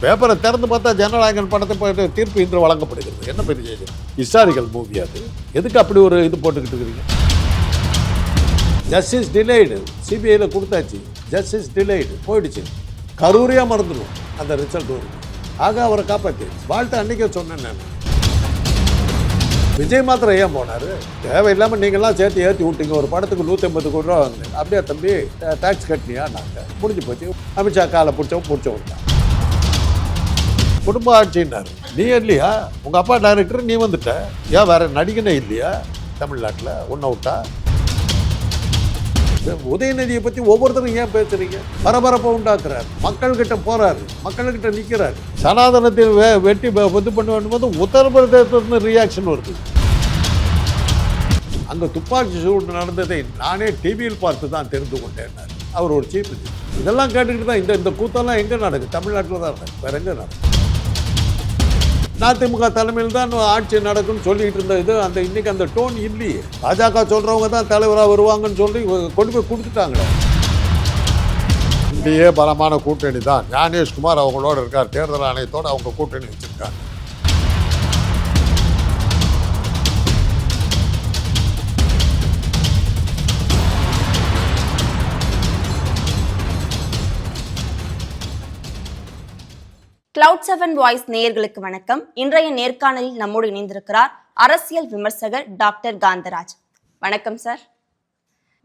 பேப்பரை திறந்து பார்த்தா ஜனநாயகன் படத்தை போயிட்டு தீர்ப்பு இன்று வழங்கப்படுகிறது. என்ன பெரிய ஹிஸ்டாரிக்கல் மூவி அது? எதுக்கு அப்படி ஒரு இது போட்டுக்கிட்டு இருக்கிறீங்க? ஜஸ்டிஸ் டிலேடு, சிபிஐயில் கொடுத்தாச்சு, ஜஸ்டிஸ் டிலேடு போயிடுச்சு, கரூரியாக மறந்துடுவோம் அந்த ரிசல்ட் வரும். ஆக அவரை காப்பாற்றி வாழ்த்து அன்றைக்கே சொன்னேன் நான். விஜய் மாத்திரம் ஏன் போனார்? தேவையில்லாமல் நீங்கள்லாம் சேர்த்து ஏற்றி விட்டீங்க. ஒரு படத்துக்கு 150 கோடி ரூபா வாங்கினேன். அப்படியே தம்பி டேக்ஸ் கட்டினியா? நாங்கள் முடிஞ்சு போச்சு. அமித்ஷா காலை பிடிச்சவன் தான் குடும்ப ஆட்சின்னாரு. நீ இல்லையா? உங்கள் அப்பா டைரக்டர், நீ வந்துட்ட. ஏன் வேற நடிகனே இல்லையா தமிழ்நாட்டில்? ஒன்றை விட்டா உதயநிதியை பற்றி ஒவ்வொருத்தரும் ஏன் பேசுறீங்க? பரபரப்பை உண்டாக்குறாரு, மக்கள்கிட்ட போறாரு, மக்கள்கிட்ட நிற்கிறாரு. சனாதனத்தை வெட்டி இது பண்ண வேண்டும் போது உத்தரப்பிரதேசத்துலேருந்து ரியாக்ஷன் வருது. அங்கே துப்பாக்கி சூடு நடந்ததை நானே டிவியில் பார்த்து தான் தெரிந்து கொண்டேன். அவர் ஒரு சீஃப். இதெல்லாம் கேட்டுக்கிட்டு தான் இந்த கூத்தெல்லாம் எங்கே நடக்குது? தமிழ்நாட்டில் தான் நடக்குது, வேற எங்கே நடக்குது? அதிமுக தலைமையில் தான் ஆட்சி நடக்கும்னு சொல்லிட்டு இருந்த இது அந்த இன்னைக்கு அந்த டோன் இல்லையே. பாஜக சொல்றவங்க தான் தலைவராக வருவாங்கன்னு சொல்லி கொண்டு போய் கொடுத்துட்டாங்களே. இந்தியே பலமான கூட்டணி தான். ஞானேஷ்குமார் அவங்களோட இருக்கார், தேர்தல் ஆணையத்தோடு அவங்க கூட்டணி வச்சிருக்காங்க. Cloud7 வாய்ஸ் நேயர்களுக்கு வணக்கம். இன்றைய நேர்காணலில் நம்மோடு இணைந்திருக்கிறார் அரசியல் விமர்சகர் டாக்டர் காந்தராஜ். வணக்கம் சார்.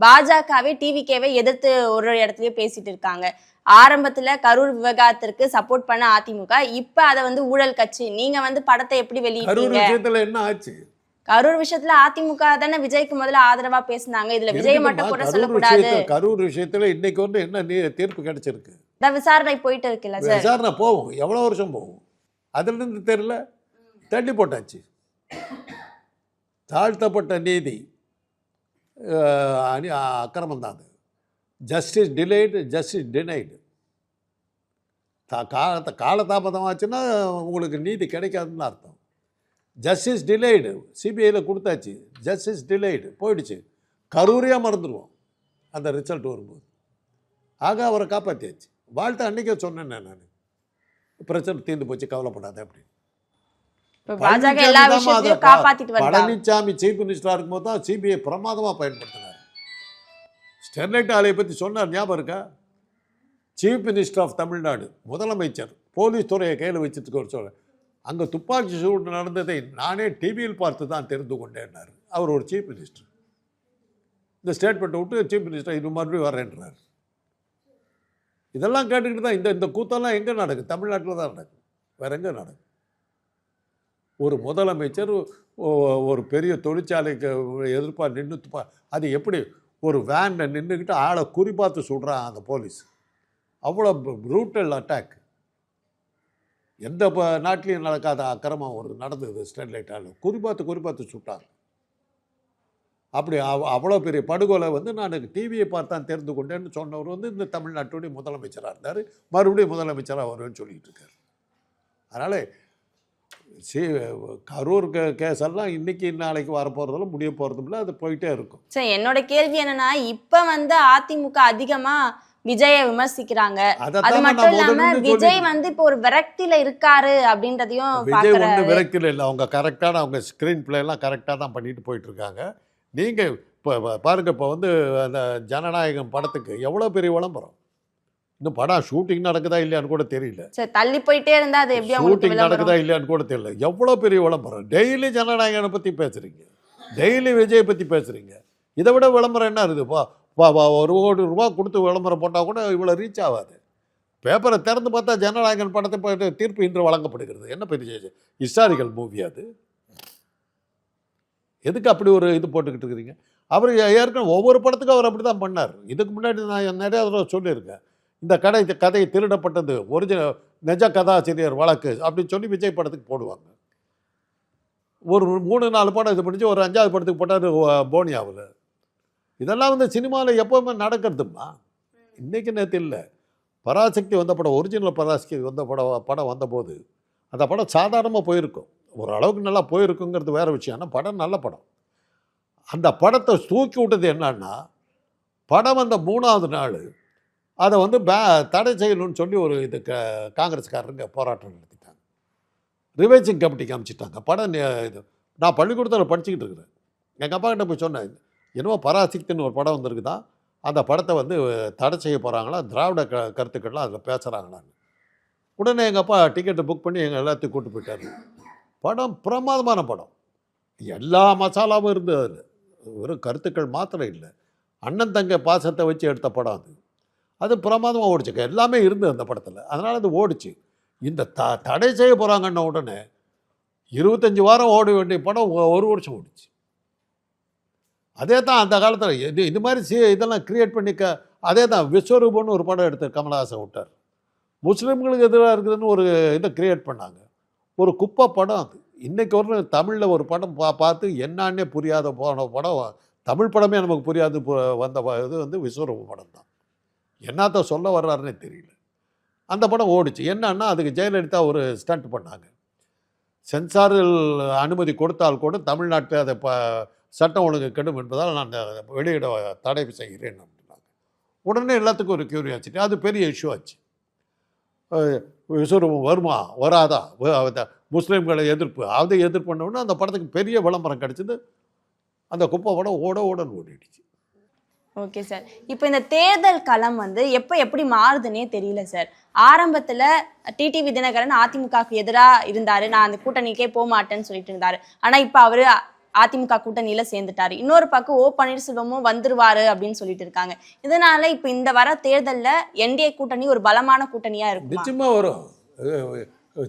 பாஜகவே டிவிகேவை எதிர்த்து ஒரு இடத்துலயே பேசிட்டு இருக்காங்க. ஆரம்பத்துல கரூர் விவகாரத்திற்கு சப்போர்ட் பண்ண அதிமுக, இப்ப அதை ஊழல் கட்சி. நீங்க படத்தை எப்படி வெளியிட்டீங்க? என்ன ஆச்சு? கரூர் விஷயத்துல அதிமுக தானே விஜய்க்கு முதல்ல ஆதரவா பேசினாங்க. இதுல விஜய் மட்டும் கூட சொல்லக்கூடாது. கரூர் விஷயத்துல இன்னைக்கு என்ன தீர்ப்பு கிடைச்சிருக்கு? விசாரணை போயிட்டு இருக்குல்ல சார்? விசாரணை போகும், எவ்வளவு வருஷம் போகும்? அதுல இருந்து தெரியல, தள்ளி போட்டாச்சு. தாழ்த்தப்பட்ட நீதி அக்கிரமம் தான் அது. Justice delayed, justice denied. காலதாமதமாச்சுன்னா உங்களுக்கு நீதி கிடைக்காதுன்னு அர்த்தம். ஜஸ்டிஸ் டிலேடு, சிபிஐயில் கொடுத்தாச்சு, ஜஸ்டிஸ் டிலேடு போயிடுச்சு, கரூரியாக மறந்துடுவோம் அந்த ரிசல்ட் வரும்போது. ஆக அவரை காப்பாற்றியாச்சு. வாழ்த்து அன்றைக்கே சொன்னேன் நான், பிரச்சனை தீர்ந்து போச்சு, கவலைப்படாத அப்படின்னு. பழனிசாமி சீஃப் மினிஸ்டராக இருக்கும்போது தான் சிபிஐ பிரமாதமாக பயன்படுத்தினார். ஸ்டெர்லைட் ஆலையை பற்றி சொன்னார், ஞாபகம் இருக்கா? சீஃப் மினிஸ்டர் ஆஃப் தமிழ்நாடு, முதலமைச்சர் போலீஸ் துறையை கையில் வச்சுட்டு சொல்ல, அங்கே துப்பாக்கி சூடு நடந்ததை நானே டிவியில் பார்த்து தான் தெரிந்து கொண்டேன்னார். அவர் ஒரு சீஃப் மினிஸ்டர். இந்த ஸ்டேட்மெண்ட்டை விட்டு சீஃப் மினிஸ்டர் இது மறுபடியும் வரேன்றார். இதெல்லாம் கேட்டுக்கிட்டு தான் இந்த கூத்தெல்லாம் எங்கே நடக்குது? தமிழ்நாட்டில் தான் நடக்குது, வேற எங்கே நடக்குது? ஒரு முதலமைச்சர் ஒரு பெரிய தொழிற்சாலைக்கு எதிர்ப்பாக நின்று அது எப்படி ஒரு வேனில் நின்றுக்கிட்டு ஆளை குறிப்பார்த்து சுடுறான் அந்த போலீஸ். அவ்வளோ ப்ரூட்டல் அட்டாக். எந்த நாட்டிலையும் நடக்காத அக்கிரமம் ஒரு நடந்தது. ஸ்டெர்லைட் ஆலை குறிப்பார்த்து சுட்டாங்க. அப்படி அவ்வளோ பெரிய படுகொலை நான் டிவியை பார்த்தான் தெரிந்து கொண்டேன்னு சொன்னவர் இந்த தமிழ்நாட்டுடைய முதலமைச்சராக இருந்தார். மறுபடியும் முதலமைச்சராக வருவேன்னு சொல்லிட்டு இருக்கார். அதனால் கரூர் கேஸெல்லாம் இன்னைக்கு நாளைக்கு வரப்போகிறதெல்லாம் முடிய போகிறதும் இல்லை, அது போயிட்டே இருக்கும். சரி, என்னோட கேள்வி என்னன்னா, இப்போ அதிமுக அதிகமாக விஜயை விமர்சிக்கிறாங்க. அது மட்டும் இல்லாம விஜய் இப்போ ஒரு விரக்தியில இருக்காரு அப்படின்றதையும். விஜய் ஒன்றும் விரக்தியில் இல்லை, அவங்க கரெக்டான அவங்க ஸ்க்ரீன் பிளே எல்லாம் கரெக்டாக தான் பண்ணிட்டு போயிட்டு இருக்காங்க. நீங்கள் இப்போ பாருங்க, இப்போ அந்த ஜனநாயகம் படத்துக்கு எவ்வளோ பெரிய விளம்பரம். இன்னும் படம் ஷூட்டிங் நடக்குதா இல்லையான்னு கூட தெரியல. தள்ளி போயிட்டே இருந்தா அது எப்படி ஷூட்டிங் நடக்குதா இல்லையான்னு கூட தெரியல. எவ்வளோ பெரிய விளம்பரம். டெய்லி ஜனநாயகனை பற்றி பேசுகிறீங்க, டெய்லி விஜய் பற்றி பேசுகிறீங்க. இதை விட விளம்பரம் என்ன இருக்குதுப்பா? 1 கோடி ரூபா கொடுத்து விளம்பரம் போட்டால் கூட இவ்வளோ ரீச் ஆகாது. பேப்பரை திறந்து பார்த்தா ஜனநாயகன் படத்தை போயிட்டு தீர்ப்பு இன்று வழங்கப்படுகிறது. என்ன பெரிய ஹிஸ்டாரிக்கல் மூவி அது? எதுக்கு அப்படி ஒரு இது போட்டுக்கிட்டு இருக்கிறீங்க? அவர் ஏற்கனவே ஒவ்வொரு படத்துக்கும் அவர் அப்படி தான் பண்ணார். இதுக்கு முன்னாடி நான் நிறையா தடவை சொல்லியிருக்கேன். இந்த கதை திருடப்பட்டது, ஒரிஜினல் நிஜ கதாசிரியர் வழக்கு அப்படின்னு சொல்லி விஜய் படத்துக்கு போடுவாங்க. ஒரு 3-4 படம் இது பண்ணிச்சு, ஒரு 5வது படத்துக்கு போட்டார் போனியாவில். இதெல்லாம் சினிமாவில் எப்போவுமே நடக்கிறதுமா. இன்றைக்கி நேற்று இல்லை. பராசக்தி வந்த படம், ஒரிஜினல் பராசக்தி வந்த படம் வந்தபோது அந்த படம் சாதாரணமாக போயிருக்கும், ஓரளவுக்கு நல்லா போயிருக்குங்கிறது வேறு விஷயம். ஆனால் படம் நல்ல படம். அந்த படத்தை தூக்கி விட்டது என்னன்னா, படம் வந்த 3வது நாள் அதை வந்து தடை செய்யணும்னு சொல்லி ஒரு இது காங்கிரஸ்காரங்க போராட்டம் நடத்திட்டாங்க. ரிவைசிங் கமிட்டிக்கு அமைச்சிட்டாங்க. படம் இது நான் பள்ளிக்கூடத்தில் படிச்சுக்கிட்டு இருக்கிறேன். எங்கள் அப்பா கிட்ட போய் சொன்னேன், என்னவோ பராசக்தின்னு ஒரு படம் வந்திருக்குதான், அந்த படத்தை வந்து தடை செய்ய போகிறாங்களா, திராவிட கருத்துக்கள்லாம் அதில் பேசுகிறாங்களான்னு. உடனே எங்கள் அப்பா டிக்கெட்டை புக் பண்ணி எங்கள் எல்லாத்தையும் கூப்பிட்டு போயிட்டார். படம் பிரமாதமான படம், எல்லா மசாலாவும் இருந்தது. அதில் வெறும் கருத்துக்கள் மாத்திரம் இல்லை, அண்ணன் தங்க பாசத்தை வச்சு எடுத்த படம் அது. அது பிரமாதமாக ஓடிச்சுக்க, எல்லாமே இருந்தது அந்த படத்தில். அதனால் அது ஓடிச்சு. இந்த தடை செய்ய போகிறாங்கன்ன உடனே 25 வாரம் ஓட வேண்டிய படம் 1 வருஷம் ஓடிச்சு. அதே தான் அந்த காலத்தில் இது மாதிரி இதெல்லாம் கிரியேட் பண்ணி அதே தான் விஸ்வரூபம்னு ஒரு படம் எடுத்து கமலஹாசன் விட்டார். முஸ்லீம்களுக்கு எதிராக இருக்குதுன்னு ஒரு இதை கிரியேட் பண்ணாங்க. ஒரு குப்பை படம் அது. இன்றைக்கி ஒரு தமிழில் ஒரு படம் பார்த்து என்னான்னே புரியாத போன படம், தமிழ் படமே நமக்கு புரியாது வந்த இது வந்து விஸ்வரூப படம் தான். என்னத்த சொல்ல வர்றாருன்னே தெரியல. அந்த படம் ஓடிச்சு. என்னன்னா அதுக்கு ஜெயலலிதா ஒரு ஸ்டண்ட் பண்ணாங்க. சென்சாரில் அனுமதி கொடுத்தால் கூட தமிழ்நாட்டில் அதை சட்டம் ஒழுங்கு கெடும் என்பதால் நான் வெளியிட தடை செய்கிறேன் அப்படின்னாங்க. உடனே எல்லாத்துக்கும் ஒரு கியூரியாசிட்டி, அது பெரிய இஷ்யூ ஆச்சு. விஸ்வரூபம் வருமா வராதா, முஸ்லீம்களை எதிர்ப்பு, அதை எதிர்ப்பு பண்ணோன்னா அந்த படத்துக்கு பெரிய விளம்பரம் கிடச்சிது. அந்த குப்பை படம் ஓடன்னு ஓடிடுச்சு. ஓகே சார், இப்போ இந்த தேர்தல் களம் வந்து எப்படி மாறுதுன்னே தெரியல சார். ஆரம்பத்தில் டிடிவி தினகரன் அதிமுகவுக்கு எதிராக இருந்தார், நான் அந்த கூட்டணிக்கே போக மாட்டேன்னு சொல்லிட்டு இருந்தார். ஆனால் இப்போ அவர் அதிமுக கூட்டணியில் சேர்ந்துட்டாரு. இன்னொரு பக்கம் ஓ பன்னீர்செல்வமும் வந்துருவாரு அப்படின்னு சொல்லிட்டு இருக்காங்க. இதனால இப்போ இந்த வர தேர்தலில் என்டிஏ கூட்டணி ஒரு பலமான கூட்டணியாக இருக்கும். நிச்சயமா வரும்.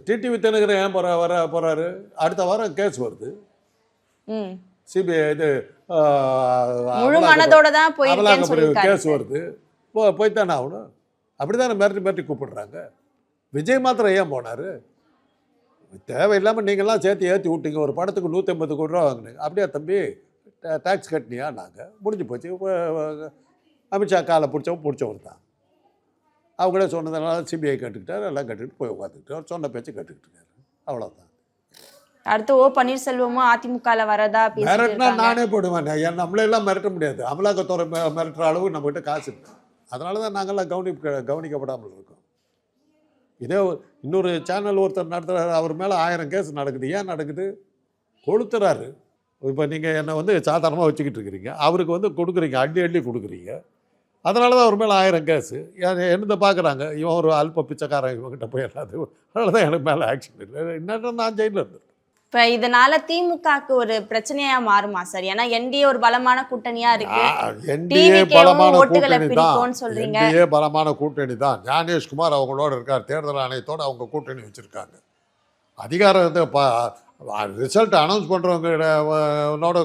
டிடிவி தினகரன் ஏன் போறாரு, அடுத்த வாரம் கேஸ் வருது. சிபிஐ இது முழு மனதோட தான் கேஸ் வருது, போய்த்தானே ஆகணும். அப்படித்தானே மிரட்டி கூப்பிடுறாங்க. விஜய் மாத்திரம் ஏன் போனார்? தேவையில்லாமல் நீங்கள்லாம் சேர்த்து ஏற்றி விட்டீங்க. ஒரு படத்துக்கு 150 கோடி ரூபா வாங்கினீங்க. அப்படியா தம்பி, டேக்ஸ் கட்டினியா? நாங்கள் முடிஞ்சு போச்சு. அமித்ஷா காலை பிடிச்சவர் தான். அவங்களே சொன்னதுனால சிபிஐ கட்டுக்கிட்டார், எல்லாம் கட்டுக்கிட்டு போய் உட்காந்துக்கிட்டார், சொன்ன பேச்சு கட்டுக்கிட்டு. அவ்வளோதான். அடுத்து ஓ பன்னீர்செல்வமும் அதிமுகவில் வரதா மிரட்டினா நானே போடுவேன். நம்மளெல்லாம் மிரட்ட முடியாது. அமலாக்கத்துறை மிரட்டுற அளவு நம்மகிட்ட காசு இருக்கு. அதனால தான் நாங்கள்லாம் கவனிக்கப்படாமல் இருக்கோம். இதே இன்னொரு சேனல் ஒருத்தர் நடத்துகிறாரு, அவர் மேலே 1000 கேஸ் நடக்குது. ஏன் நடக்குது? கொளுத்துறாரு. இப்போ நீங்கள் என்னை வந்து சாதாரணமாக வச்சுக்கிட்டு இருக்கிறீங்க, அவருக்கு வந்து கொடுக்குறீங்க, அள்ளி கொடுக்குறீங்க. அதனால தான் அவர் மேலே 1000 கேஸு. என்னத்தை பார்க்குறாங்க, இவன் ஒரு அல்ப பிச்சைக்காரன், இவங்ககிட்ட போய் எல்லாது. அதனால தான் எனக்கு மேலே ஆக்ஷன் இல்லை. என்னென்ன நான் ஜெயிலில் இருந்தேன். இப்போ இதனால திமுகவுக்கு ஒரு பிரச்சனையா மாறுமா சார்? ஏன்னா என்டிஏ ஒரு பலமான கூட்டணியா இருக்கு, என்டிஏ பலமான கூட்டணி தான். ஞானேஷ்குமார் அவங்களோட இருக்கார், தேர்தல் ஆணையத்தோடு அவங்க கூட்டணி வச்சுருக்காங்க. அதிகாரத்தை ரிசல்ட் அனௌன்ஸ் பண்ணுறவங்களோட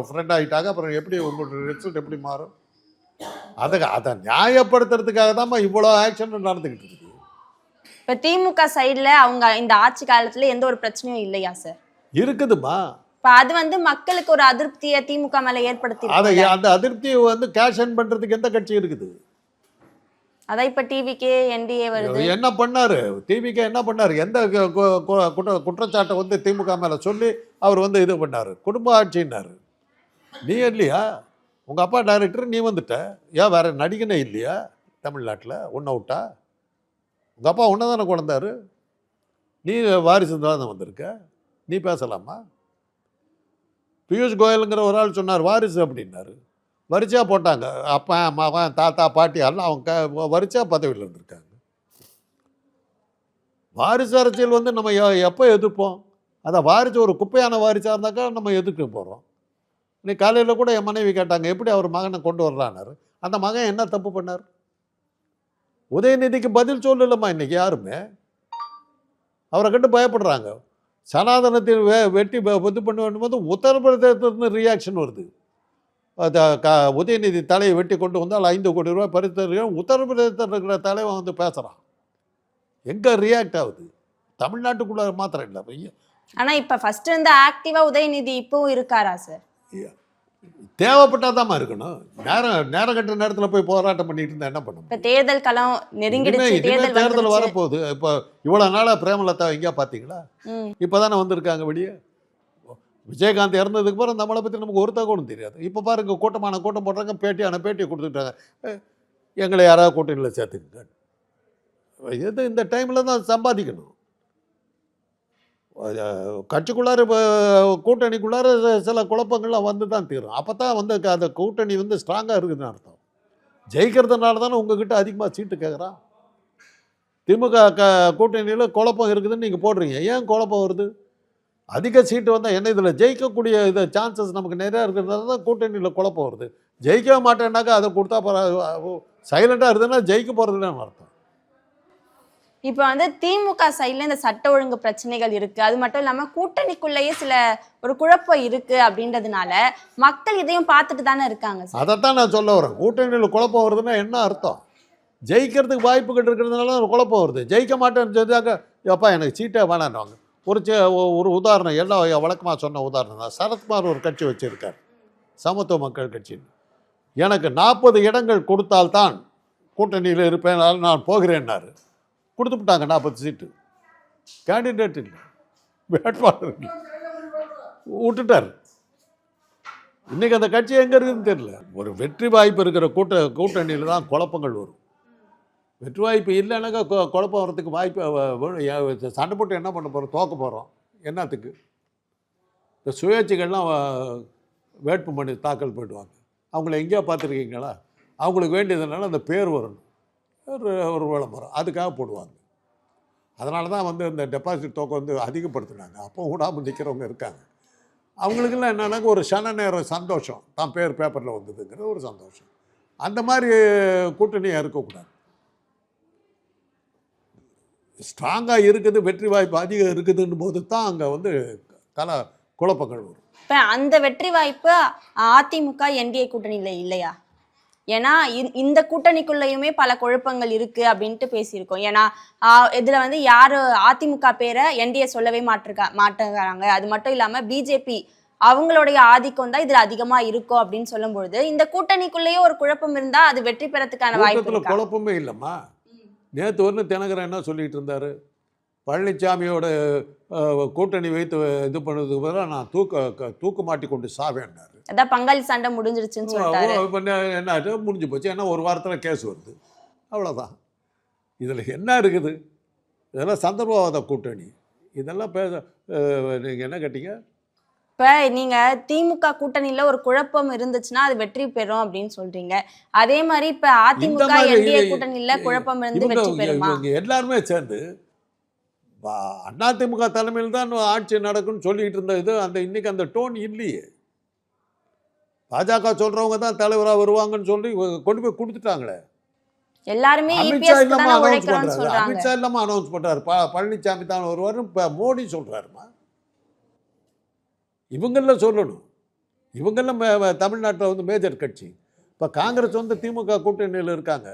ஃப்ரெண்ட் ஆகிட்டாங்க. அப்புறம் எப்படி உங்களோட ரிசல்ட் எப்படி மாறும்? அதை நியாயப்படுத்துறதுக்காக தான் இவ்வளோ ஆக்ஷன் நடந்துக்கிட்டு இருக்குது. இப்போ திமுக சைடில் அவங்க இந்த ஆட்சி காலத்தில் எந்த ஒரு பிரச்சனையும் இல்லையா சார்? இருக்குதுமா. இப்போ அது வந்து மக்களுக்கு ஒரு அதிருப்தியை திமுக மேலே ஏற்படுத்தி, அந்த அதிருப்தியை வந்து கேஷ் அவுட் பண்ணுறதுக்கு எந்த கட்சி இருக்குது? அதான் இப்போ டிவிகே என்டிஏ வருது. என்ன பண்ணாரு டிவிகே? என்ன பண்ணாரு? எந்த குற்றச்சாட்டை வந்து திமுக மேலே சொல்லி அவர் வந்து இது பண்ணார்? குடும்ப ஆட்சின்னாரு. நீ இல்லையா? உங்கள் அப்பா டைரக்டர், நீ வந்துட்ட. ஏன் வேற நடிகனே இல்லையா தமிழ்நாட்டில்? உன்னை விட்டா? உங்கள் அப்பா உன்னை தானே கொண்டாரு. நீ வாரிசு தான் வந்திருக்க, நீ பேசலாமா? பியூஷ் கோயலுங்கிற ஒரு ஆள் சொன்னார் வாரிசு அப்படின்னாரு. வரிசையாக போட்டாங்க. அப்பா மகன் தாத்தா பாட்டி எல்லாம் அவங்க வரிசையாக பதவியில் இருந்திருக்காங்க. வாரிசு அரசியல் வந்து நம்ம எப்போ எதிர்ப்போம்? அதை வாரிசு ஒரு குப்பையான வாரிசாக இருந்தாக்கா நம்ம எதிர்க்க போகிறோம். இன்னைக்கு காலையில் கூட என் மனைவி கேட்டாங்க, எப்படி அவர் மகனை கொண்டு வர்றானாரு. அந்த மகன் என்ன தப்பு பண்ணார்? உதயநிதிக்கு பதில் சொல்லலம்மா இன்னைக்கு யாருமே. அவரை கண்டு பயப்படுறாங்க. சனாதனத்தில் வெட்டி இது பண்ண வேண்டும்போது உத்தரப்பிரதேசத்துலேருந்து ரியாக்ஷன் வருது. உதயநிதி தலையை வெட்டி கொண்டு வந்தால் 5 கோடி ரூபாய் பரிசு. உத்தரப்பிரதேசத்தில் இருக்கிற தலைவன் வந்து பேசுகிறான். எங்கே ரியாக்ட் ஆகுது? தமிழ்நாட்டுக்குள்ளே மாத்திரம் இல்லை. ஆனால் இப்போ ஃபர்ஸ்ட் வந்து ஆக்டிவாக உதயநிதி இப்போவும் இருக்காரா சார்? தேவைப்பட்டால் தான் இருக்கணும். நேரம் கட்ட நேரத்தில் போய் போராட்டம் பண்ணிட்டு இருந்தால் என்ன பண்ணணும்? இப்போ தேர்தல் களம் நெருங்கிடுச்சு, தேர்தல் வரப்போகுது. இப்போ இவ்வளோ நாளாக பிரேமலதா எங்கேயா பார்த்தீங்களா? இப்போ தானே வந்திருக்காங்க வெளியே. விஜயகாந்த் இறந்ததுக்கு அப்புறம் நம்மளை பற்றி நமக்கு ஒரு தகவலும் தெரியாது. இப்போ பாருங்க, கூட்டம் போடுறாங்க, பேட்டியை கொடுத்துட்டாங்க. எங்களை யாராவது கூட்டணியில் சேர்த்துக்குங்க. இது இந்த டைமில் தான் சம்பாதிக்கணும். கட்சிக்குள்ளார இப்போ கூட்டணிக்குள்ளார சில குழப்பங்கள்லாம் வந்து தான் தீரும். அப்போ தான் வந்து அந்த கூட்டணி வந்து ஸ்ட்ராங்காக இருக்குதுன்னு அர்த்தம். ஜெயிக்கிறதுனால தானே உங்ககிட்ட அதிகமாக சீட்டு கேட்குறான். திமுக கூட்டணியில் குழப்பம் இருக்குதுன்னு நீங்கள் போடுறீங்க. ஏன் குழப்பம் வருது? அதிக சீட்டு வந்தால் என்ன இதில் ஜெயிக்கக்கூடிய இது சான்சஸ் நமக்கு நிறையா இருக்கிறதுனால தான் கூட்டணியில் குழப்பம் வருது. ஜெயிக்க மாட்டேன்னாக்கா அதை கொடுத்தா சைலண்டாக இருந்ததுன்னா ஜெயிக்க போகிறதுன்னு அர்த்தம். இப்போ வந்து திமுக சைடில் இந்த சட்ட ஒழுங்கு பிரச்சனைகள் இருக்கு, அது மட்டும் இல்லாமல் கூட்டணிக்குள்ளேயே சில ஒரு குழப்பம் இருக்கு அப்படின்றதுனால மக்கள் இதையும் பார்த்துட்டு தானே இருக்காங்க சார். அதைத்தான் நான் சொல்ல வரேன். கூட்டணியில் குழப்பம் வருதுன்னா என்ன அர்த்தம்? ஜெயிக்கிறதுக்கு வாய்ப்புகள் இருக்கிறதுனால ஒரு குழப்பம் வருது. ஜெயிக்க மாட்டேன்னு சொன்னாக்க எப்பா எனக்கு சீட்டே வேணான்னுவாங்க. ஒரு உதாரணம், எல்லாம் வழக்கமாக சொன்ன உதாரணம் தான். சரத்குமார் ஒரு கட்சி வச்சுருக்கார், சமத்துவ மக்கள் கட்சின்னு. எனக்கு 40 இடங்கள் கொடுத்தால்தான் கூட்டணியில் இருப்பேன், நான் போகிறேன்னாரு. கொடுத்துட்டாங்க 40 சீட்டு. கேண்டிடேட் இல்லை, வேட்பாளர் இல்லை, விட்டுட்டார். இன்றைக்கி அந்த கட்சி எங்கே இருக்குதுன்னு தெரியல. ஒரு வெற்றி வாய்ப்பு இருக்கிற கூட்டணியில் தான் குழப்பங்கள் வரும். வெற்றி வாய்ப்பு இல்லைன்னாக்கா குழப்பம் வரத்துக்கு வாய்ப்பு. சண்டை போட்டு என்ன பண்ண போகிறோம்? தோக்க போகிறோம். என்னத்துக்கு? இந்த சுயேட்சைகள்லாம் வேட்பு மனு தாக்கல் பண்ணிடுவாங்க. அவங்கள எங்கேயா பார்த்துருக்கீங்களா? அவங்களுக்கு வேண்டியதுனால அந்த பேர் வரணும், ஒரு விளம்பரம், அதுக்காக போடுவாங்க. அதனால தான் வந்து இந்த டெபாசிட் தொகை வந்து அதிகப்படுத்தினாங்க. அப்போ விடாமல் நிற்கிறவங்க இருக்காங்க. அவங்களுக்கெல்லாம் என்னன்னாக்க ஒரு சன நேரம் சந்தோஷம், தான் பேர் பேப்பரில் வந்ததுங்கிற ஒரு சந்தோஷம். அந்த மாதிரி கூட்டணியாக இருக்கக்கூடாது. ஸ்ட்ராங்காக இருக்குது, வெற்றி வாய்ப்பு அதிகம் இருக்குதுன்னு போது தான் அங்கே வந்து குழப்பங்கள் வரும். இப்போ அந்த வெற்றி வாய்ப்பு அதிமுக என்டிஏ கூட்டணியில் இல்லையா? ஏன்னா இந்த கூட்டணிக்குள்ளேயுமே பல குழப்பங்கள் இருக்கு அப்படின்ட்டு பேசியிருக்கோம். ஏன்னா இதில் வந்து யார் அதிமுக பேரை என்டிஏ சொல்லவே மாட்டேங்கிறாங்க. அது மட்டும் இல்லாமல் பிஜேபி அவங்களுடைய ஆதிக்கம் தான் இதில் அதிகமாக இருக்கும் அப்படின்னு சொல்லும்பொழுது இந்த கூட்டணிக்குள்ளேயே ஒரு குழப்பம் இருந்தால் அது வெற்றி பெறத்துக்கான வாய்ப்பு. குழப்பமே இல்லைம்மா. நேற்று வந்து தினகரன் என்ன சொல்லிட்டு இருந்தார்? பழனிசாமியோட கூட்டணி வைத்து இது பண்ணதுக்கு பதிலாக நான் தூக்கு மாட்டி கொண்டு சாவேன்னாரு. அதான் பங்காளி சண்டை முடிஞ்சிருச்சுன்னு சொல்லிட்டாரு. என்ன முடிஞ்சு போச்சு. ஏன்னா ஒரு வாரத்தில் கேஸ் வருது, அவ்வளோதான். இதில் என்ன இருக்குது? இதெல்லாம் சந்தர்ப்பவாத கூட்டணி. இதெல்லாம் நீங்கள் என்ன கேட்டீங்க? இப்போ நீங்கள் திமுக கூட்டணியில் ஒரு குழப்பம் இருந்துச்சுன்னா அது வெற்றி பெறும் அப்படின்னு சொல்றீங்க. அதே மாதிரி இப்போ அதிமுக என்டிஏ கூட்டணியில் குழப்பம் இருந்து வெற்றி பெறுமா? எல்லாருமே சேர்ந்து அதிமுக தலைமையில் தான் ஆட்சி நடக்கும்னு சொல்லிட்டு இருந்த இது இன்னைக்கு அந்த டோன் இல்லையே. பாஜக சொல்றவங்க தான் தலைவராக வருவாங்கன்னு சொல்லி கொண்டு போய் கொடுத்துட்டாங்களே. எல்லாருமே அமித்ஷா இல்லாம அனௌன்ஸ் பண்றாரு. பழனிசாமி தான் வருவாரு, மோடி சொல்றாருமா. இவங்கள சொல்லணும். இவங்கெல்லாம் தமிழ்நாட்டில் வந்து மேஜர் கட்சி. இப்போ காங்கிரஸ் வந்து திமுக கூட்டணியில் இருக்காங்க.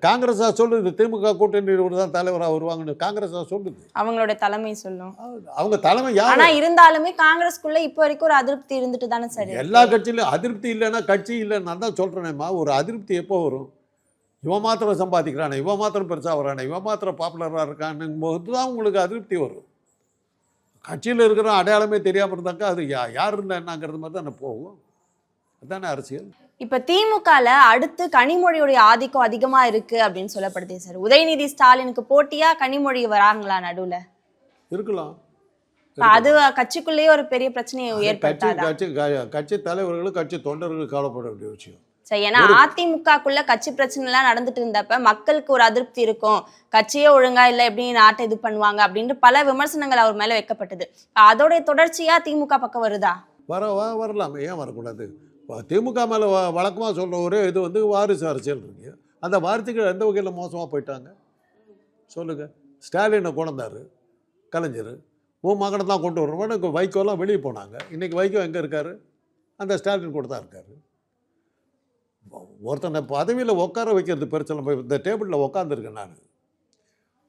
காங்கிரஸா சொல்லுது திமுக கூட்டணியில் தான் தலைவராக வருவாங்கன்னு காங்கிரஸா சொல்லுது. அவங்களோட தலைமை சொல்லும். அவங்க தலைமை யார்? ஆனா இருந்தாலுமே காங்கிரஸ்க்குள்ள இப்போ வரைக்கும் ஒரு அதிருப்தி இருந்துட்டு தானே சார். எல்லா கட்சியிலும் அதிருப்தி இல்லைன்னா கட்சி இல்லைன்னு நான் தான் சொல்றேனேம்மா. ஒரு அதிருப்தி எப்போ வரும்? இவன் மாத்திரம் சம்பாதிக்கிறானே, இவன் மாத்திரம் பெருசாக வரானே, இவன் மாத்திரம் பாப்புலராக இருக்கான்னு போது தான் உங்களுக்கு அதிருப்தி வரும். கட்சியில் இருக்கிற அடையாளமே தெரியாமல் இருந்தாக்கா அது யார் இருந்தா என்னங்கிறது மாதிரி தானே போகும். அதுதானே அரசியல். இப்ப திமுகல அடுத்து கனிமொழியுடைய ஆதிக்கம் அதிகமா இருக்கு அப்படின்னு சொல்லப்படுது சார். உதயநிதி ஸ்டாலினுக்கு போட்டியா கனிமொழி வராங்களா நடுவுல? இருக்கலாம். அது கட்சிக்குள்ளேயே ஒரு பெரிய பிரச்சனையை ஏற்படுத்தாதா? கட்சி தலைவர்களும் கட்சி தொண்டர்களும் கவலைப்பட வேண்டிய விஷயம். சரி, ஏன்னா அதிமுகக்குள்ள கட்சி பிரச்சனை எல்லாம் நடந்துட்டு இருந்தப்ப மக்களுக்கு ஒரு அதிருப்தி இருக்கும், கட்சியே ஒழுங்கா இல்லை, எப்படி நாட்டை இது பண்ணுவாங்க அப்படின்னு பல விமர்சனங்கள் அவர் மேல வைக்கப்பட்டது. அதோடைய தொடர்ச்சியா திமுக பக்கம் வருதா? வரலாமே, ஏன் வரக்கூடாது? திமுக மேலே வழக்கமாக சொல்கிற ஒரே இது வந்து வாரிசு அரசியல் இருக்கு. அந்த வாரிசுகள் எந்த வகையில் மோசமாக போயிட்டாங்க சொல்லுங்கள். ஸ்டாலினை கொண்டாரு கலைஞர், உன் மகனை தான் கொண்டு வரணும். வைகோலாம் வெளியே போனாங்க. இன்றைக்கி வைகோ எங்கே இருக்கார்? அந்த ஸ்டாலின் கூட தான் இருக்கார். ஒருத்தனை பதவியில் உட்கார வைக்கிறது பெருசு. நம்ம இந்த டேபிளில் உட்காந்துருக்கேன்,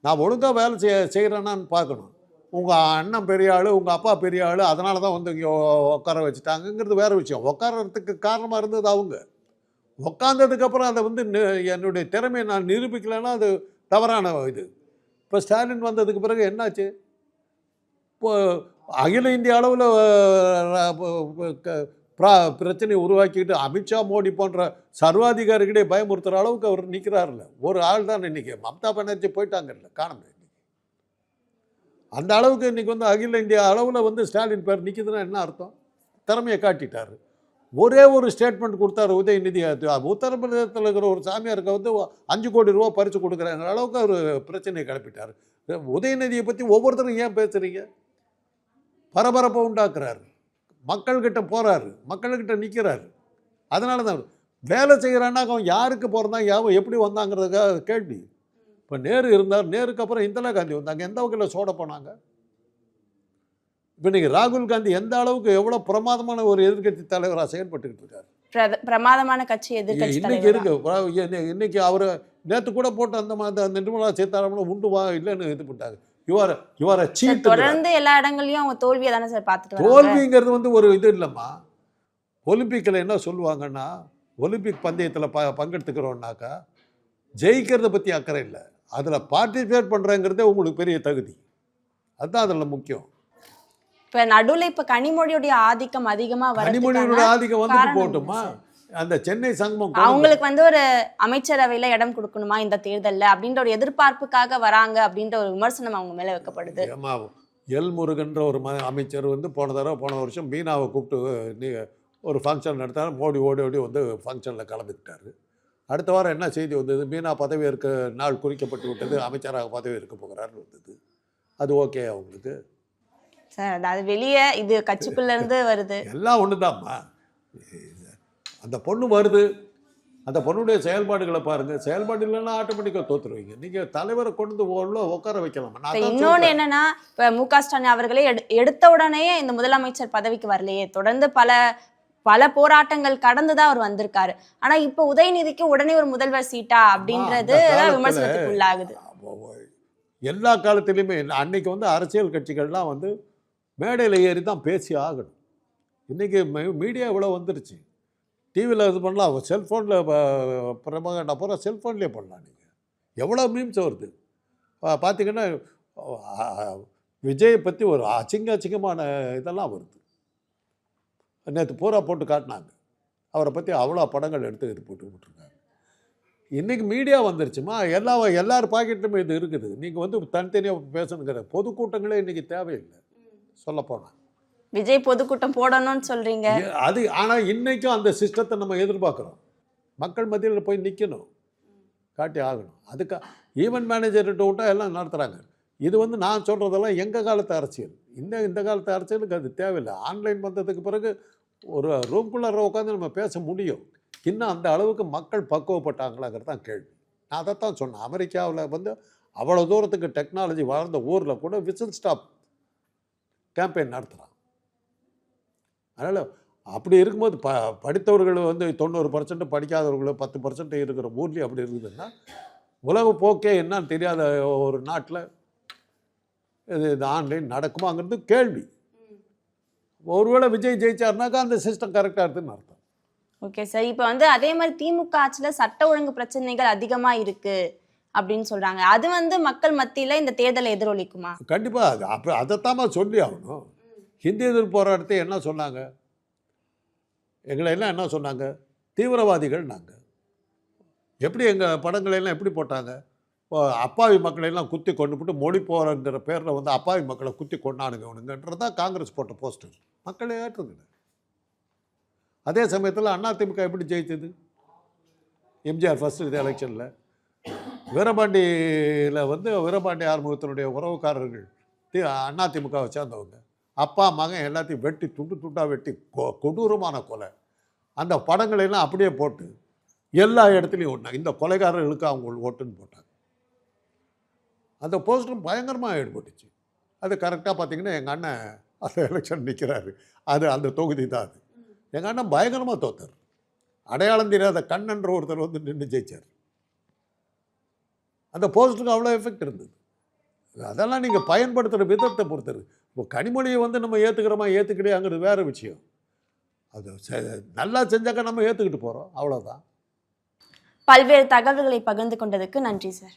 நான் ஒழுங்காக வேலை செய்கிறேன்னான்னு பார்க்கணும். உங்கள் அண்ணன் பெரிய ஆள், உங்கள் அப்பா பெரிய ஆள், அதனால தான் வந்து இங்கே உட்கார வச்சுட்டாங்கங்கிறது வேறு விஷயம். உட்காரத்துக்கு காரணமாக இருந்தது அவங்க. உட்காந்ததுக்கப்புறம் அதை வந்து என்னுடைய திறமையை நான் நிரூபிக்கலைன்னா அது தவறான இது. இப்போ ஸ்டாலின் வந்ததுக்கு பிறகு என்னாச்சு? இப்போ அகில இந்திய அளவில் பிரச்சனையை உருவாக்கிட்டு அமித்ஷா மோடி போன்ற சர்வாதிகாரிகளே பயமுறுத்துகிற அளவுக்கு அவர் நிற்கிறாருல்ல. ஒரு ஆள் தான் இன்னைக்கு மம்தா பானர்ஜி போயிட்டாங்கல்ல, காணமே. அந்த அளவுக்கு இன்னைக்கு வந்து அகில இந்தியா அளவில் வந்து ஸ்டாலின் பேர் நிற்குதுன்னா என்ன அர்த்தம்? திறமையை காட்டிட்டார். ஒரே ஒரு ஸ்டேட்மெண்ட் கொடுத்தாரு உதயநிதி. உத்தரப்பிரதேசத்தில் இருக்கிற ஒரு சாமியாருக்கு வந்து 5 கோடி ரூபா பறித்து கொடுக்குறாங்க அளவுக்கு அவர் பிரச்சனையை கிளப்பிட்டார். உதயநிதியை பற்றி ஒவ்வொருத்தரும் ஏன் பேசுகிறீங்க? பரபரப்பை உண்டாக்குறாரு, மக்கள்கிட்ட போகிறாரு, மக்கள்கிட்ட நிற்கிறாரு. அதனால தான் வேலை செய்கிறான்னா அவன் யாருக்கு போகிறதான் எப்படி வந்தாங்கிறதுக்காக கேள்வி. இப்போ நேரு இருந்தார், நேருக்கு அப்புறம் இந்திரா காந்தி வந்தாங்க, எந்த வகையில் சோட போனாங்க? இப்போ இன்னைக்கு ராகுல் காந்தி எந்த அளவுக்கு எவ்வளோ பிரமாதமான ஒரு எதிர்கட்சி தலைவராக செயல்பட்டுக்கிட்டு இருக்காரு. பிரமாதமான கட்சி எதிர்கட்சி இன்னைக்கு இருக்கு. இன்னைக்கு அவர் நேற்று கூட போட்டு அந்த நிர்மலா சீதாராமன் உண்டு வா இல்லைன்னு இது பண்ணிட்டாங்க. இவரை சீட்டு தொடர்ந்து எல்லா இடங்களையும் அவங்க தோல்வியை தானே சார் பார்த்துட்டு. தோல்விங்கிறது வந்து ஒரு இது இல்லைம்மா. ஒலிம்பிக்கில் என்ன சொல்லுவாங்கன்னா, ஒலிம்பிக் பந்தயத்தில் பங்கெடுத்துக்கிறோன்னாக்கா ஜெயிக்கிறத பற்றி அக்கறை இல்லை, அதில் பார்ட்டிசிபேட் பண்ணுறேங்கிறதே உங்களுக்கு பெரிய தகுதி. அதுதான் அதில் முக்கியம். இப்போ நடுவில் இப்போ கனிமொழியுடைய ஆதிக்கம் அதிகமாக வர, கனிமொழியோட ஆதிக்கம் வந்துட்டு போட்டுமா, அந்த சென்னை சங்கமம் அவங்களுக்கு வந்து ஒரு அமைச்சரவையில் இடம் கொடுக்கணுமா இந்த தேர்தலில் அப்படின்ற ஒரு எதிர்பார்ப்புக்காக வராங்க அப்படின்ற ஒரு விமர்சனம் அவங்க மேலே வைக்கப்படுது. எல் முருகன்ற ஒரு அமைச்சர் வந்து போன வருஷம் மீனாவை கூப்பிட்டு ஒரு ஃபங்க்ஷன் நடத்தாரு. மோடி ஓடி வந்து ஃபங்க்ஷனில் கலந்துக்கிட்டாரு. அடுத்த வாரம் என்ன செய்தி வந்தது? மீனா பதவி ஏற்க நாள் குறிக்கப்பட்டு விட்டது, அமைச்சராக பதவி ஏற்க போகிறாருன்னு வந்தது. அது ஓகே அவங்களுக்கு சார்? அது வெளியே இது கட்சிக்குள்ளேருந்து வருது, எல்லாம் ஒன்று தான்மா. அந்த பொண்ணு வருது, அந்த பொண்ணுடைய செயல்பாடுகளை பாருங்கள். செயல்பாடு இல்லைன்னா ஆட்டோமேட்டிக்காக தோற்றுருவீங்க. நீங்கள் தலைவரை கொண்டு உட்கார வைக்கலாம். இன்னொன்று என்னன்னா, இப்போ மு.க. ஸ்டாலின் அவர்களே எடுத்த உடனே இந்த முதலமைச்சர் பதவிக்கு வரலையே, தொடர்ந்து பல போராட்டங்கள் கடந்துதான் அவர் வந்திருக்காரு. ஆனா இப்ப உதயநிதிக்கு உடனே ஒரு முதல்வர் சீட்டா அப்படின்றது விமர்சனத்துக்கு உள்ளாகுது. எல்லா காலத்திலையுமே அன்னைக்கு வந்து அரசியல் கட்சிகள்லாம் வந்து மேடையில் ஏறி தான் பேசி ஆகணும். இன்னைக்கு மீடியா இவ்வளோ வந்துருச்சு. டிவியில் இது பண்ணலாம், செல்ஃபோனில் பிரமகண்டா பூரா செல்ஃபோன்லேயே பண்ணலாம். நீங்கள் எவ்வளோ மீம்ஸ் வருது பார்த்தீங்கன்னா. விஜயை பற்றி ஒரு அசிங்கமான இதெல்லாம் வருது. நேற்று பூரா போட்டு காட்டினாங்க, அவரை பற்றி அவ்வளோ படங்கள் எடுத்து இது போட்டு விட்டுருக்காங்க. இன்றைக்கி மீடியா வந்துருச்சுமா, எல்லார் பாக்கெட்லையுமே இது இருக்குது. நீங்கள் வந்து தனித்தனியாக பேசணுங்கிற பொதுக்கூட்டங்களே இன்றைக்கி தேவையில்லை சொல்லப்போனால். விஜய் பொதுக்கூட்டம் போடணும்னு சொல்கிறீங்க அது. ஆனால் இன்றைக்கும் அந்த சிஸ்டத்தை நம்ம எதிர்பார்க்குறோம். மக்கள் மத்தியில் போய் நிற்கணும், காட்டி ஆகணும். அதுக்கு ஈவென்ட் மேனேஜர்கிட்ட விட்டால் எல்லாம் நடத்துகிறாங்க. இது வந்து நான் சொல்கிறதெல்லாம் எங்கள் காலத்து அரசியல். இந்த காலத்து அரசியலுக்கு அது தேவையில்லை. ஆன்லைன் வந்ததுக்கு பிறகு ஒரு ரூம்குள்ளார உட்காந்து நம்ம பேச முடியும். இன்னும் அந்த அளவுக்கு மக்கள் பக்குவப்பட்டாங்களாங்கிறது தான் கேள்வி. நான் அதைத்தான் சொன்னேன். அமெரிக்காவில் வந்து அவ்வளோ தூரத்துக்கு டெக்னாலஜி வளர்ந்த ஊரில் கூட விசில் ஸ்டாப் கேம்பெயின் நடத்துகிறான். அதனால் அப்படி இருக்கும்போது படித்தவர்கள் வந்து 90%, படிக்காதவர்கள் 10% இருக்கிற ஊர்லேயும் அப்படி இருக்குதுன்னா, உலக போக்கே என்னன்னு தெரியாத ஒரு நாட்டில் இது ஆன்லைன் நடக்குமாங்கிறது கேள்வி. ஒருவேளை விஜய் ஜெயிச்சார்னாக்கா அந்த சிஸ்டம் கரெக்டாக இருக்குதுன்னு அர்த்தம். Okay sir. இப்போ வந்து அதே மாதிரி திமுக ஆட்சியில் சட்ட ஒழுங்கு பிரச்சனைகள் அதிகமாக இருக்குது அப்படின்னு சொல்கிறாங்க. அது வந்து மக்கள் மத்தியில் இந்த தேர்தலை எதிரொலிக்குமா? கண்டிப்பாக. அது அப்போ அதைத்தாம்மா சொல்லி ஆகணும். ஹிந்தி எதிர்ப்பு போராட்டத்தை என்ன சொன்னாங்க? எங்களை எல்லாம் என்ன சொன்னாங்க? தீவிரவாதிகள். நாங்கள் எப்படி எங்கள் படங்களெல்லாம் எப்படி போட்டாங்க? அப்பாவி மக்களையெல்லாம் குத்தி கொண்டு போட்டு மொழி போகிறங்கிற பேரில் வந்து அப்பாவி மக்களை குத்தி கொண்டாடுங்கன்றது தான் காங்கிரஸ் போட்ட போஸ்டர். மக்களை ஏற்றுதுங்க. அதே சமயத்தில் அதிமுக எப்படி ஜெயிச்சது? எம்ஜிஆர் ஃபஸ்ட்டு இது எலெக்ஷனில் வீரபாண்டியில் வந்து வீரபாண்டி ஆறுமுகத்தினுடைய உறவுக்காரர்கள் அதிமுகவை சேர்ந்தவங்க அப்பா மகன் எல்லாத்தையும் வெட்டி துண்டாக வெட்டி கொடூரமான கொலை. அந்த படங்களெல்லாம் அப்படியே போட்டு எல்லா இடத்துலையும் ஓட்டினாங்க. இந்த கொலைகாரர்களுக்கு அவங்க ஓட்டுன்னு போட்டாங்க. அந்த போஸ்டரும் பயங்கரமாக ஈடுபட்டுச்சு. அது கரெக்டாக பார்த்தீங்கன்னா எங்கள் அண்ணன் அந்த எலெக்ஷன் நிற்கிறாரு. அது அந்த தொகுதி தான். அது எங்கள் அண்ணன் பயங்கரமாக தோத்தார். அடையாளம் தெரியாத கண்ணன்ற ஒருத்தர் வந்து நின்று ஜெயிச்சார். அந்த போஸ்டருக்கு அவ்வளோ எஃபெக்ட் இருந்தது. அதெல்லாம் நீங்கள் பயன்படுத்துகிற விதத்தை பொறுத்தது. இப்போ கனிமொழியை வந்து நம்ம ஏற்றுக்கிறோமா ஏற்றுக்கிடையாங்கிறது வேறு விஷயம். அது நல்லா செஞ்சாக்கா நம்ம ஏற்றுக்கிட்டு போகிறோம், அவ்வளோதான். பல்வேறு தகவல்களை பகிர்ந்து கொண்டதுக்கு நன்றி சார்.